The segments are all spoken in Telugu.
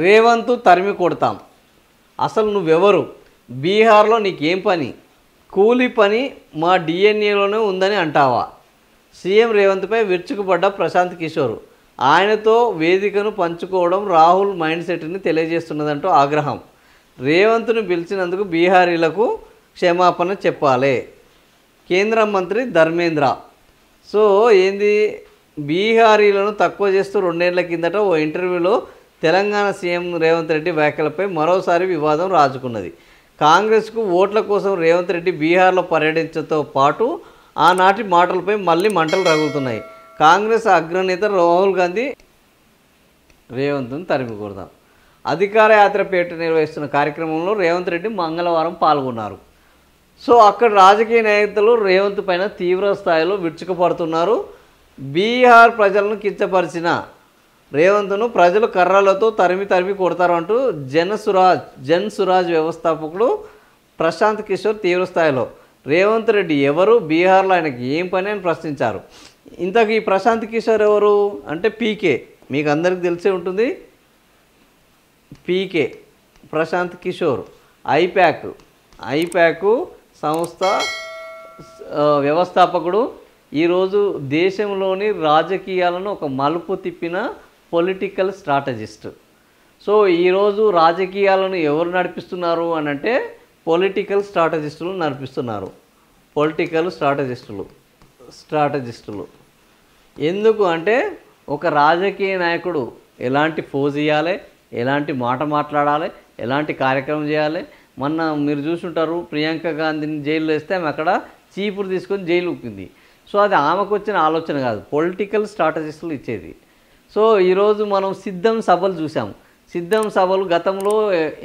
రేవంత్ తరిమి కొడతాం. అసలు నువ్వెవరు? బీహార్లో నీకేం పని? కూలి పని మా డిఎన్ఏలోనే ఉందని అంటావా? సీఎం రేవంత్పై విరుచుకుపడ్డ ప్రశాంత్ కిషోర్. ఆయనతో వేదికను పంచుకోవడం రాహుల్ మైండ్ సెట్ని తెలియజేస్తున్నదంటూ ఆగ్రహం. రేవంత్ను పిలిచినందుకు బీహారీలకు క్షమాపణ చెప్పాలి. కేంద్ర మంత్రి ధర్మేంద్ర. సో ఏంది, బీహారీలను తక్కువ చేస్తూ 2 ఏళ్ల కిందట ఓ ఇంటర్వ్యూలో తెలంగాణ సీఎం రేవంత్ రెడ్డి వ్యాఖ్యలపై మరోసారి వివాదం రాజుకున్నది. కాంగ్రెస్కు ఓట్ల కోసం రేవంత్ రెడ్డి బీహార్లో పర్యటించడంతో పాటు ఆనాటి మాటలపై మళ్ళీ మంటలు రగులుతున్నాయి. కాంగ్రెస్ అగ్రనేత రాహుల్ గాంధీ రేవంత్ను తరిమి కొడదాం అధికార యాత్ర పేట నిర్వహిస్తున్న కార్యక్రమంలో రేవంత్ రెడ్డి మంగళవారం పాల్గొన్నారు. సో అక్కడ రాజకీయ నేతలు రేవంత్ పైన తీవ్ర స్థాయిలో విరుచుకుపడుతున్నారు. బీహార్ ప్రజలను కించపరిచిన రేవంత్ను ప్రజలు కర్రలతో తరిమి కొడతారు అంటూ జన్ సురాజ్ వ్యవస్థాపకుడు ప్రశాంత్ కిషోర్ తీవ్రస్థాయిలో రేవంత్ రెడ్డి ఎవరు, బీహార్లో ఆయనకి ఏం పని అని ప్రశ్నించారు. ఇంతకు ఈ ప్రశాంత్ కిషోర్ ఎవరు అంటే పీకే, మీకు అందరికీ తెలిసే ఉంటుంది. పీకే ప్రశాంత్ కిషోర్ ఐప్యాక్ సంస్థ వ్యవస్థాపకుడు. ఈరోజు దేశంలోని రాజకీయాలను ఒక మలుపు తిప్పిన పొలిటికల్ స్ట్రాటజిస్ట్. సో ఈరోజు రాజకీయాలను ఎవరు నడిపిస్తున్నారు అని అంటే పొలిటికల్ స్ట్రాటజిస్టులు నడిపిస్తున్నారు. పొలిటికల్ స్ట్రాటజిస్టులు ఎందుకు అంటే ఒక రాజకీయ నాయకుడు ఎలాంటి పోజ్ ఇవ్వాలి, ఎలాంటి మాట మాట్లాడాలి, ఎలాంటి కార్యక్రమం చేయాలి. మొన్న మీరు చూసుంటారు, ప్రియాంక గాంధీని జైల్లో వేస్తే ఆమె అక్కడ చీపురు తీసుకొని జైలు ఊపింది. సో అది ఆమెకు వచ్చిన ఆలోచన కాదు, పొలిటికల్ స్ట్రాటజిస్టులు ఇచ్చేది. సో ఈరోజు మనం సిద్ధం సభలు చూసాము. సిద్ధం సభలు గతంలో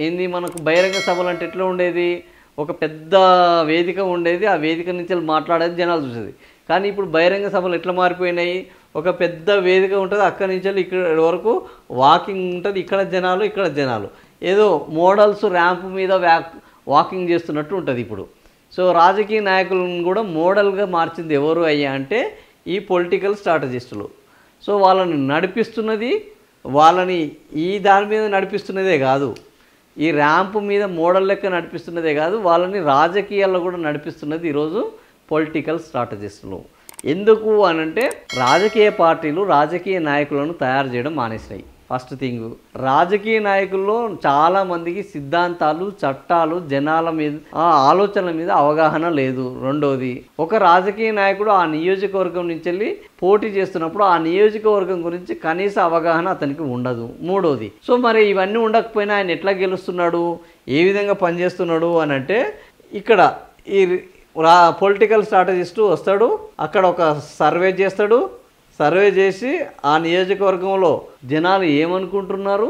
ఏంది, మనకు బహిరంగ సభలు అంటే ఎట్లా ఉండేది, ఒక పెద్ద వేదిక ఉండేది, ఆ వేదిక నుంచి మాట్లాడేది జనాలు చూసేది. కానీ ఇప్పుడు బహిరంగ సభలు ఎట్లా మారిపోయినాయి, ఒక పెద్ద వేదిక ఉంటుంది, అక్కడి నుంచి ఇక్కడ వరకు వాకింగ్ ఉంటుంది, ఇక్కడ జనాలు ఏదో మోడల్స్ ర్యాంప్ మీద వాకింగ్ చేస్తున్నట్టు ఉంటుంది ఇప్పుడు. సో రాజకీయ నాయకులను కూడా మోడల్గా మార్చింది ఎవరు అయ్యా అంటే ఈ పొలిటికల్ స్ట్రాటజిస్టులు. సో వాళ్ళని నడిపిస్తున్నది, వాళ్ళని ఈ దాని మీద నడిపిస్తున్నదే కాదు, ఈ ర్యాంపు మీద మోడల్ లెక్క నడిపిస్తున్నదే కాదు, వాళ్ళని రాజకీయాల్లో కూడా నడిపిస్తున్నది ఈరోజు పొలిటికల్ స్ట్రాటజిస్టులు. ఎందుకు అనంటే రాజకీయ పార్టీలు రాజకీయ నాయకులను తయారు చేయడం మానేసినాయి. ఫస్ట్ థింగ్, రాజకీయ నాయకుల్లో చాలామందికి సిద్ధాంతాలు, చట్టాలు, జనాల మీద ఆలోచనల మీద అవగాహన లేదు. రెండోది, ఒక రాజకీయ నాయకుడు ఆ నియోజకవర్గం నుంచి వెళ్ళి పోటీ చేస్తున్నప్పుడు ఆ నియోజకవర్గం గురించి కనీస అవగాహన అతనికి ఉండదు. మూడోది, సో మరి ఇవన్నీ ఉండకపోయినా ఆయన ఎట్లా గెలుస్తున్నాడు, ఏ విధంగా పనిచేస్తున్నాడు అని అంటే ఇక్కడ ఈ పొలిటికల్ స్ట్రాటజిస్టు వస్తాడు, అక్కడ ఒక సర్వే చేస్తాడు. సర్వే చేసి ఆ నియోజకవర్గంలో జనాలు ఏమనుకుంటున్నారు,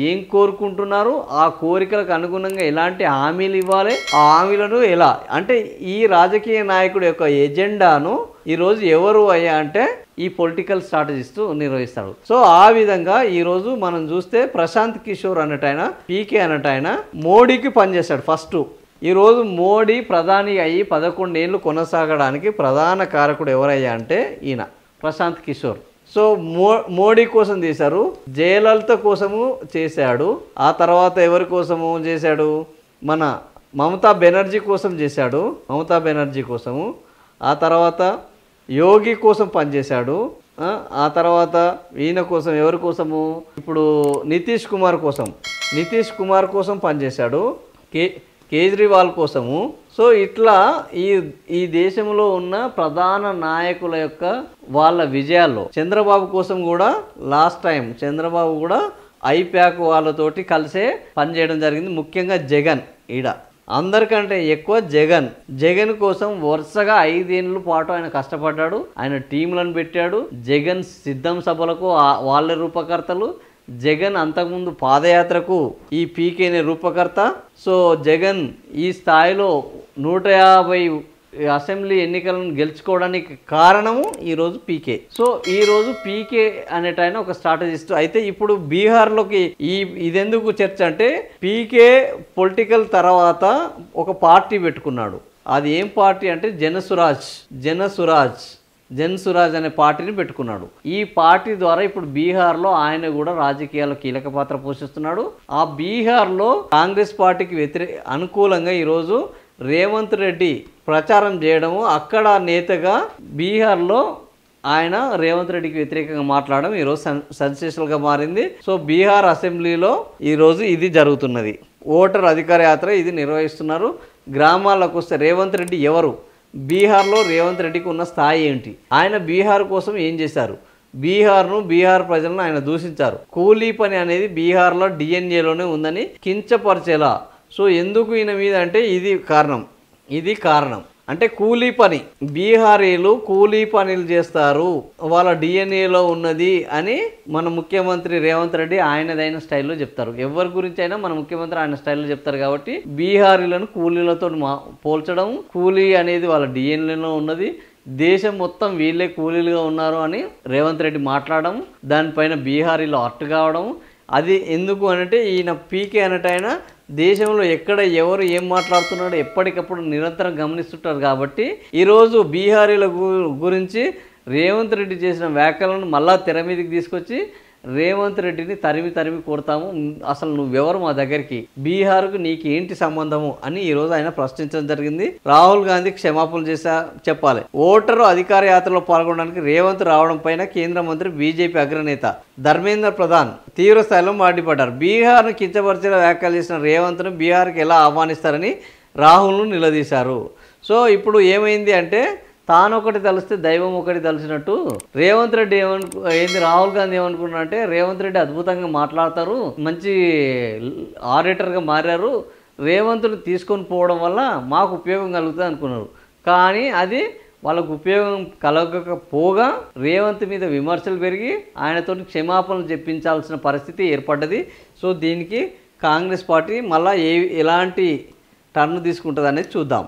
ఏం కోరుకుంటున్నారు, ఆ కోరికలకు అనుగుణంగా ఎలాంటి హామీలు ఇవ్వాలి, ఆ హామీలను ఎలా అంటే ఈ రాజకీయ నాయకుడి యొక్క ఎజెండాను ఈరోజు ఎవరు అయ్యా అంటే ఈ పొలిటికల్ స్ట్రాటజిస్ట్ నిర్వహిస్తాడు. సో ఆ విధంగా ఈరోజు మనం చూస్తే ప్రశాంత్ కిషోర్ అన్నటైన పీకే అన్నటైన మోడీకి పనిచేస్తాడు. ఫస్ట్ ఈరోజు మోడీ ప్రధాని అయ్యి 11 ఏళ్ళు కొనసాగడానికి ప్రధాన కారకుడు ఎవరయ్యా అంటే ఈయన ప్రశాంత్ కిషోర్. సో మోడీ కోసం చేశారు, జయలలిత కోసము చేశాడు, ఆ తర్వాత ఎవరి కోసము చేశాడు, మన మమతా బెనర్జీ కోసం చేశాడు, ఆ తర్వాత యోగి కోసం పనిచేశాడు, ఆ తర్వాత ఈయన కోసం ఎవరి కోసము ఇప్పుడు నితీష్ కుమార్ కోసం పనిచేశాడు, కేజ్రీవాల్ కోసము. సో ఇట్లా ఈ దేశంలో ఉన్న ప్రధాన నాయకుల యొక్క వాళ్ళ విజయాల్లో చంద్రబాబు కోసం కూడా లాస్ట్ టైం చంద్రబాబు కూడా ఐప్యాక్ వాళ్ళతోటి కలిసే పనిచేయడం జరిగింది. ముఖ్యంగా జగన్, అందరికంటే ఎక్కువ జగన్ కోసం వరుసగా 5 ఏళ్ళ పాటు ఆయన కష్టపడ్డాడు. ఆయన టీంలను పెట్టాడు. జగన్ సిద్ధం సభలకు వాళ్ళ రూపకర్తలు. జగన్ అంతకుముందు పాదయాత్రకు ఈ పీకేనే రూపకర్త. సో జగన్ ఈ స్థాయిలో 150 అసెంబ్లీ ఎన్నికలను గెలుచుకోవడానికి కారణము ఈరోజు పీకే. సో ఈరోజు పీకే అనేటైన ఒక స్ట్రాటజిస్ట్. అయితే ఇప్పుడు బీహార్లోకి ఇదెందుకు చర్చ అంటే పీకే పొలిటికల్ తర్వాత ఒక పార్టీ పెట్టుకున్నాడు. అది ఏం పార్టీ అంటే జనసురాజ్ జన్సురాజ్ అనే పార్టీని పెట్టుకున్నాడు. ఈ పార్టీ ద్వారా ఇప్పుడు బీహార్లో ఆయన కూడా రాజకీయాల్లో కీలక పాత్ర పోషిస్తున్నాడు. ఆ బీహార్లో కాంగ్రెస్ పార్టీకి అనుకూలంగా ఈరోజు రేవంత్ రెడ్డి ప్రచారం చేయడము, అక్కడ నేతగా బీహార్లో ఆయన రేవంత్ రెడ్డికి వ్యతిరేకంగా మాట్లాడడం ఈరోజు సెన్సేషనల్గా మారింది. సో బీహార్ అసెంబ్లీలో ఈరోజు ఇది జరుగుతున్నది. ఓటర్ అధికార యాత్ర ఇది నిర్వహిస్తున్నారు. గ్రామాలకు వస్తే రేవంత్ రెడ్డి ఎవరు, బీహార్లో రేవంత్ రెడ్డికి ఉన్న స్థాయి ఏంటి, ఆయన బీహార్ కోసం ఏం చేశారు, బీహార్ ప్రజలను ఆయన దూషించారు. కూలీ పని అనేది బీహార్లో డిఎన్ఏలోనే ఉందని కించపరిచేలా. సో ఎందుకు ఈయన మీద అంటే ఇది కారణం అంటే కూలీ పని, బీహారీలు కూలీ పనులు చేస్తారు, వాళ్ళ డిఎన్ఏలో ఉన్నది అని మన ముఖ్యమంత్రి రేవంత్ రెడ్డి ఆయనదైన స్టైల్లో చెప్తారు. ఎవరి గురించి అయినా మన ముఖ్యమంత్రి ఆయన స్టైల్లో చెప్తారు. కాబట్టి బీహారీలను కూలీలతో పోల్చడం, కూలీ అనేది వాళ్ళ డిఎన్ఏలో ఉన్నది, దేశం మొత్తం వీళ్ళే కూలీలుగా ఉన్నారు అని రేవంత్ రెడ్డి మాట్లాడడం, దానిపైన బీహారీలో అర్ట్ కావడం. అది ఎందుకు అంటే ఈయన పీకే అన్నట్టు ఆయన దేశంలో ఎక్కడ ఎవరు ఏం మాట్లాడుతున్నాడో ఎప్పటికప్పుడు నిరంతరం గమనిస్తుంటారు. కాబట్టి ఈరోజు బీహారీల గురించి రేవంత్ రెడ్డి చేసిన వ్యాఖ్యలను మళ్ళా తెర మీదకి తీసుకొచ్చి రేవంత్ రెడ్డిని తరిమి కొడతాము, అసలు నువ్వెవరు మా దగ్గరికి, బీహార్కు నీకు ఏంటి సంబంధము అని ఈరోజు ఆయన ప్రశ్నించడం జరిగింది. రాహుల్ గాంధీ క్షమాపణలు చెప్పాలి. ఓటరు అధికార యాత్రలో పాల్గొనడానికి రేవంత్ రావడం పైన కేంద్ర మంత్రి బీజేపీ అగ్రనేత ధర్మేంద్ర ప్రధాన్ తీవ్ర స్థాయిలో మండిపడ్డారు. బీహార్ను కించపరిచేలా వ్యాఖ్యలు చేసిన రేవంత్ను బీహార్కి ఎలా ఆహ్వానిస్తారని రాహుల్ను నిలదీశారు. సో ఇప్పుడు ఏమైంది అంటే తానొకటి తలిస్తే దైవం ఒకటి తలిసినట్టు రేవంత్ రెడ్డి రాహుల్ గాంధీ ఏమనుకున్నారంటే రేవంత్ రెడ్డి అద్భుతంగా మాట్లాడతారు, మంచి ఆరేటర్గా మారారు, రేవంత్ని తీసుకొని పోవడం వల్ల మాకు ఉపయోగం కలుగుతుంది అనుకున్నారు. కానీ అది వాళ్ళకు ఉపయోగం కలగకపోగా రేవంత్ మీద విమర్శలు పెరిగి ఆయనతో క్షమాపణలు చెప్పించాల్సిన పరిస్థితి ఏర్పడ్డది. సో దీనికి కాంగ్రెస్ పార్టీ మళ్ళీ ఎలాంటి టర్న్ తీసుకుంటుంది అనేది చూద్దాం.